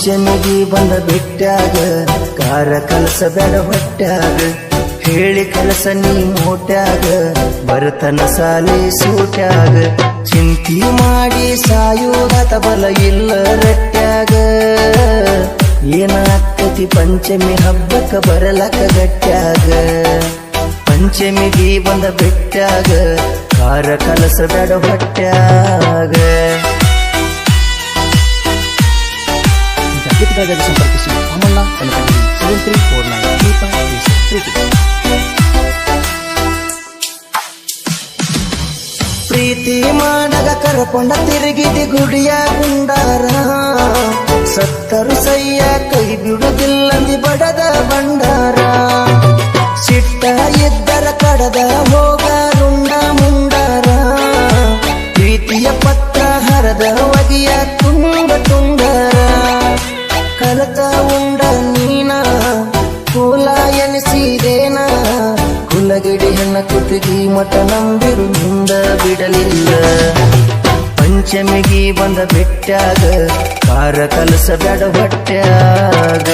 ಪಂಚಮಿಗಿ ಬಂದ ಬಿಟ್ಟಾಗ ಕಾರ ಕಲಸಬೇಡ ಹೊಟ್ಯಾಗ ಹೇಳಿ ಕೆಲಸ ನೀ ಮೋಟ್ಯಾಗ ಬರತನ ಸಾಲಿ ಸೂಟ್ಯಾಗ ಚಿಂತಿ ಮಾಡಿ ಸಾಯುವುದಾತ ಬಲ ಇಲ್ಲ ರಟ್ಯಾಗ ಏನಾಗ್ತತಿ ಪಂಚಮಿ ಹಬ್ಬಕ್ಕ ಬರಲಕ್ಕ ಗಟ್ಯಾಗ ಪಂಚಮಿಗಿ ಬಂದ ಬಿಟ್ಟಾಗ ಕಾರ ಕಲಸಬೇಡ ಹೊಟ್ಯಾಗ ಸಂಪರ್ಕಿಸಿ ಅಮಲ್ಲ 7349353632. ಪ್ರೀತಿ ಮಾಡಗ ಕರ್ಕೊಂಡ ತಿರುಗಿದಿ ಗುಡಿಯ ಗುಂಡಾರ ಸತ್ತರು ಸಯ್ಯ ಕೈ ಬಿಡುದಿಲ್ಲಂದಿ ಬಡದ ಬಂಡಾರ ಸಿಟ್ಟ ಇದ್ದರ ಕಡದ ಹೋಗ ರುಂಡ ಮುಂಡಾರ ಪ್ರೀತಿಯ ಪತ್ರ ಹರದ ಒಗಿಯ ತುಂಡ ತುಂಡರ ಕಲತ ಉಂಡ ನೀನ ಕೂಲ ಎನಿಸಿದೇನ ಕುಲಗಿಡಿ ಹೆಣ್ಣ ಕುತ್ತಿಗಿ ಮಠ ನಂಬಿರು ಮುಂದ ಬಿಡಲಿಲ್ಲ ಪಂಚಮಿಗಿ ಬಂದ ಬಿಟ್ಟಾಗ ಕಾರ ಕಲಸಬೇಡ ಹೊಟ್ಯಾಗ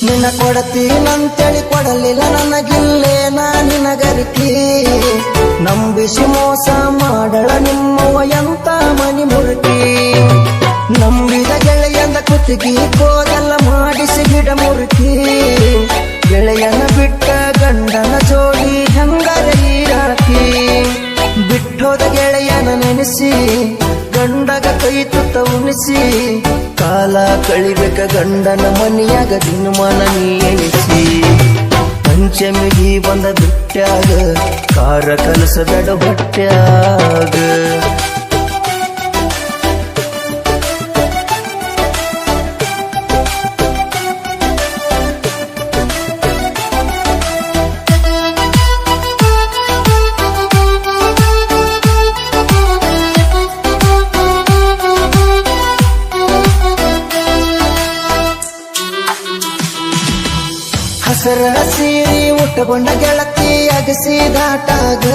ನಿನ್ನ ಕೊಡತೀನಂತೇಳಿ ಕೊಡಲಿಲ್ಲ ನನಗಿಲ್ಲೇ ನಿನಗರಿತಿ ನಂಬಿಸಿ ಮೋಸ ಮಾಡಳ ನಿಮ್ಮವ ಎಂತ ಮನಿ ಮುರುಕಿ ನಂಬಿದ ಗೆಳೆಯಂದ ಕುತ್ತಿಗೆ ಕೋದಲ್ಲ ಮಾಡಿಸಿ ಗಿಡ ಮುರುಕಿ ಗೆಳೆಯನ ಬಿಟ್ಟ ಗಂಡನ ಜೋಡಿ ಹೆಂಗರ ಈರಾಕಿ ಬಿಟ್ಟೋದ ಗೆಳೆಯನ ನೆನೆಸಿ ಗಂಡಗ ಕೈ ತುತ್ತ ಉಣಿಸಿ ಕಾಲ ಕಳಿಬೇಕ ಗಂಡನ ಮನಿಯಾಗ ದಿನಮಾನ ನೀ ಎಣಿಸಿ ಪಂಚಮಿಗಿ ಬಂದ ಬಿಟ್ಟಾಗ ಕಾರ ಕಲಸಬೇಡ ಹೊಟ್ಯಾಗ ಹಸರ ಸೀರಿ ಉಟ್ಟುಕೊಂಡ ಗೆಳತಿ ಅಗಸಿದಾಟಾಗ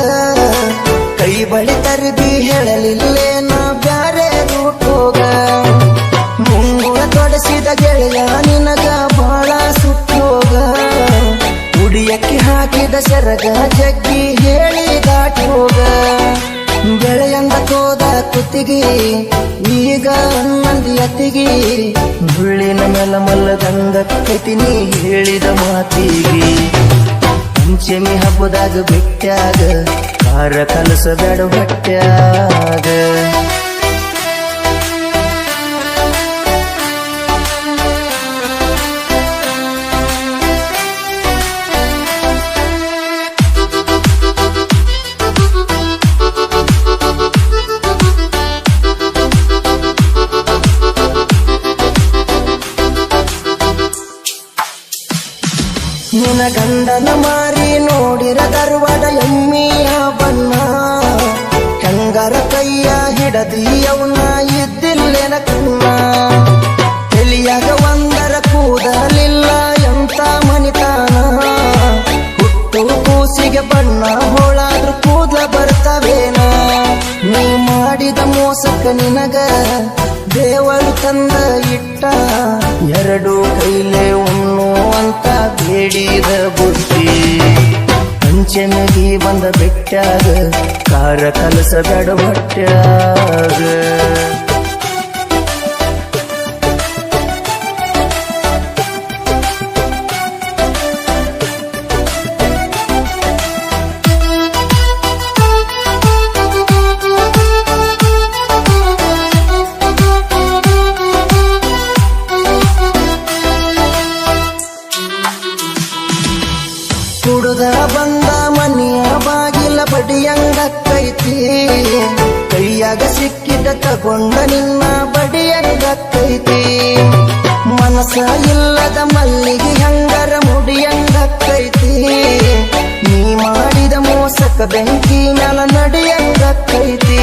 ಕೈ ಬಳಿ ತರಬಿ ಹೇಳಲಿಲ್ಲೇನ ಬ್ಯಾರೆ ರೂಟ್ ಹೋಗ ಮುಂಗುಳ ತೊಡಸಿದ ಗೆಳೆಯ ನಿನಗ ಬಾಳ ಸುಟ್ಟೋಗ ಉಡಿಯಕ್ಕೆ ಹಾಕಿದ ಸೆರಗ ಜಗ್ಗಿ ಹೇಳಿ ದಾಟಿ ಹೋಗ ಗೆಳೆಯಂದ ಕೋದ ಕುತ್ತಿಗೆ ಈಗ ಮಂದಿ ಅತ್ತಿಗೆ ಮುಳ್ಳಿನ ಮೇಲ ಮಲ್ಲದಂಗ ಕೈತಿನಿ ಹೇಳಿದ ಮಾತಿಗೆ ಪಂಚಮಿ ಹಬ್ಬದಾಗ ಬಿಟ್ಟಾಗ ಕಾರ ಕಲಸಬೇಡ ಹೊಟ್ಯಾಗ ನಿನ ಗಂಡನ ಮಾರಿ ನೋಡಿರ ಧಾರವಾಡ ಎಮ್ಮಿಯ ಬಣ್ಣ ಹೆಂಗರ ಕೈಯ ಹಿಡದಿ ಅವನ ಇದ್ದಿಲ್ಲೆನ ಕಣ್ಣ ತಲಿಯಾಗ ಒಂದರ ಕೂದಲಿಲ್ಲ ಎಂತ ಮನಿತಾನ ಹುಟ್ಟು ಕೂಸಿಗೆ ಬಣ್ಣ ಹೋಳಾದ್ರೂ ಕೂದಲ ಬರ್ತಾವೇನ ನೀ ಮಾಡಿದ ಮೋಸಕ್ಕ ನಿನಗ ದೇವರು ತಂದ ಇಟ್ಟ ಎರಡು ಕೈಲೇ ಉಣ್ಣು ಅಂತ ಬೇಡಿದ ಬುದ್ಧಿ ಪಂಚಮಿಗಿ ಬಂದ ಬಿಟ್ಟಾಗ ಕಾರ ಕಲಸಬೇಡ ಹೊಟ್ಯಾಗ ಕುಡುದ ಬಂದ ಮನೆಯ ಬಾಗಿಲ ಬಡಿಯಂಗಕ್ಕೈತಿ ಕೈಯಾಗ ಸಿಕ್ಕಿದ ತಗೊಂಡ ನಿನ್ನ ಬಡಿಯಂಗಕ್ಕೈತಿ ಮನಸ ಇಲ್ಲದ ಮಲ್ಲಿಗೆ ಹಂಗರ ಮುಡಿಯಂಗಕ್ಕೈತಿ ನೀ ಮಾಡಿದ ಮೋಸಕ ಬೆಂಕಿ ಮ್ಯಾಲ ನಡಿಯಂಗಕ್ಕೈತಿ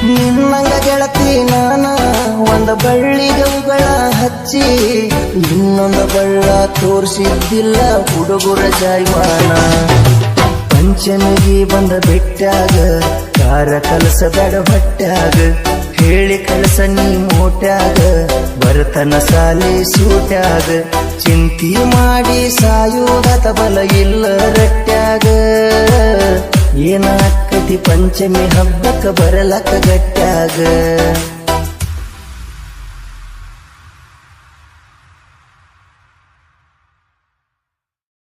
ನಿನ್ನಂಗ ಗೆಳತಿ ನಾನ ಒಂದ ಬಳ್ಳಿಗಳ ಹಚ್ಚಿ ಇನ್ನೊಂದ ಬಳ್ಳ ತೋರ್ಸಿದ್ದಿಲ್ಲ ಹುಡುಗರ ಜಾಯ್ಮಾನ ಪಂಚಮಿಗೆ ಬಂದ ಬೆಟ್ಟಾಗ ಕಾರ ಕಲಸ ಬೇಡ ಹೊಟ್ಯಾಗ ಹೇಳಿ ಕಲಸ ನೀ ಮೋಟ್ಯಾಗ ಬರತನ ಸಾಲಿ ಸೂಟ್ಯಾಗ ಚಿಂತಿ ಮಾಡಿ ಸಾಯುವುದತ ಬಲ ಇಲ್ಲ ರಟ್ಯಾಗ ಏನಾಕ್ಕತಿ ಪಂಚಮಿ ಹಬ್ಬಕ್ಕ ಬರಲಕ್ಕ ಗಟ್ಯಾಗ